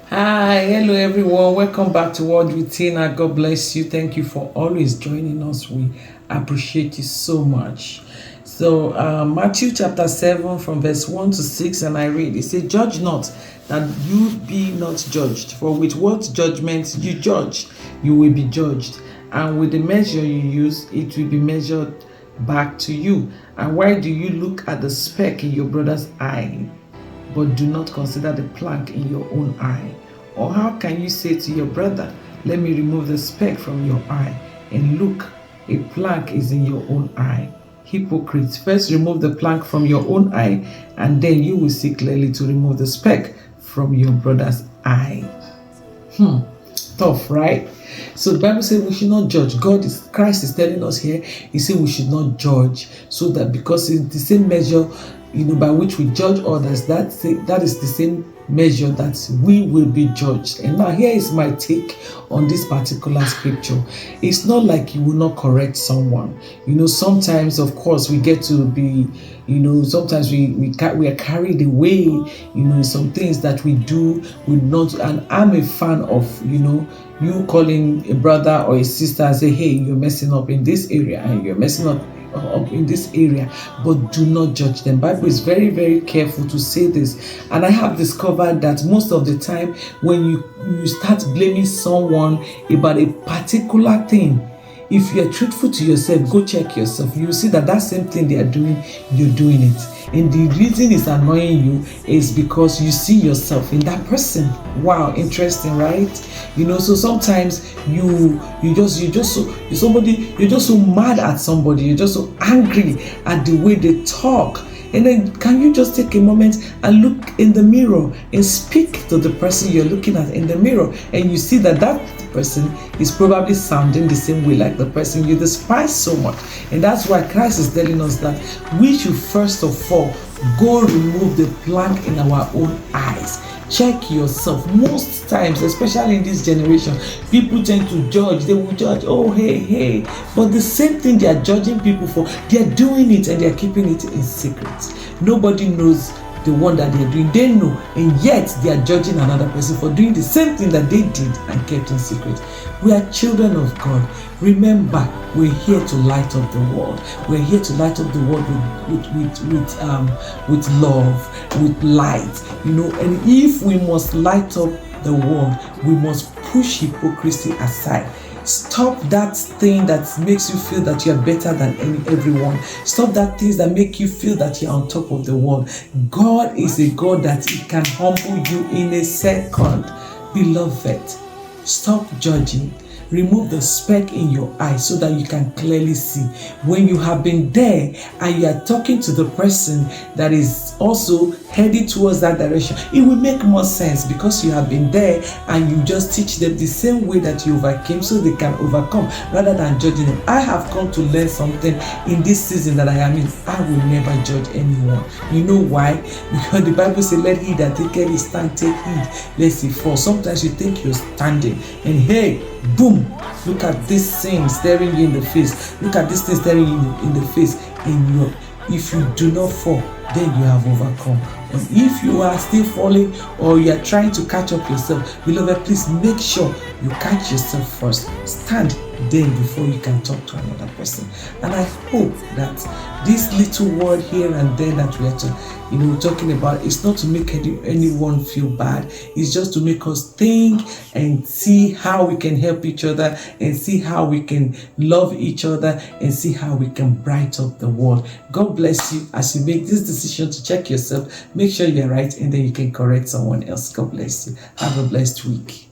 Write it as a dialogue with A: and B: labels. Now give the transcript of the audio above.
A: Hi, hello everyone. Welcome back to Word with Tina. God bless you. Thank you for always joining us. We appreciate you so much. So, Matthew chapter 7 from verse 1 to 6, and I read, it says, "Judge not, that you be not judged. For with what judgment you judge, you will be judged. And with the measure you use, it will be measured back to you. And why do you look at the speck in your brother's eye, but do not consider the plank in your own eye? Or how can you say to your brother, let me remove the speck from your eye, and look, a plank is in your own eye? Hypocrite, first remove the plank from your own eye, and then you will see clearly to remove the speck from your brother's eye." Tough, right? So the Bible says we should not judge. Christ is telling us here, he said we should not judge, so that because it's the same measure, by which we judge others, that is the same measure that we will be judged. And now here is my take on this particular scripture. It's not like you will not correct someone. Sometimes, of course, we get to be, sometimes we are carried away, some things that we do would not. And I'm a fan of, you calling a brother or a sister and say, hey, you're messing up in this area, and you're messing up in this area, but do not judge them. Bible is very, very careful to say this. And I have discovered that most of the time when you start blaming someone about a particular thing, if you're truthful to yourself, go check yourself. You will see that same thing they are doing, you're doing it. And the reason it's annoying you is because you see yourself in that person. Wow, interesting, right? So sometimes you're just so mad at somebody, you're just so angry at the way they talk. And then can you just take a moment and look in the mirror and speak to the person you're looking at in the mirror, and you see that person is probably sounding the same way like the person you despise so much. And that's why Christ is telling us that we should first of all go remove the plank in our own eyes. Check yourself. Most times, especially in this generation, people tend to judge. They will judge, oh, hey. But the same thing they are judging people for, they are doing it and they are keeping it in secret. Nobody knows the one that they are doing. They know, and yet they are judging another person for doing the same thing that they did and kept in secret. We are children of God. Remember, we're here to light up the world. We're here to light up the world with love, with light. And if we must light up the world, we must push hypocrisy aside. Stop that thing that makes you feel that you're better than everyone. Stop that things that make you feel that you're on top of the world. God is a God that He can humble you in a second. Beloved, stop judging. Remove the speck in your eye so that you can clearly see. When you have been there and you are talking to the person that is also heading towards that direction, it will make more sense because you have been there and you just teach them the same way that you overcame so they can overcome rather than judging them. I have come to learn something in this season that I am in. I will never judge anyone. You know why? Because the Bible says, let he that taketh his stand take heed lest he fall. Sometimes you think you're standing and hey, boom, look at this thing staring you in the face. Look at this thing staring you in the face. If you do not fall, then you have overcome. And if you are still falling or you are trying to catch up yourself, beloved, please make sure you catch yourself first. Stand then before you can talk to another person. And I hope that this little word here and there that we are talking about is not to make anyone feel bad. It's just to make us think and see how we can help each other and see how we can love each other and see how we can brighten up the world. God bless you as you make this decision to check yourself. Make sure you're right, and then you can correct someone else. God bless you. Have a blessed week.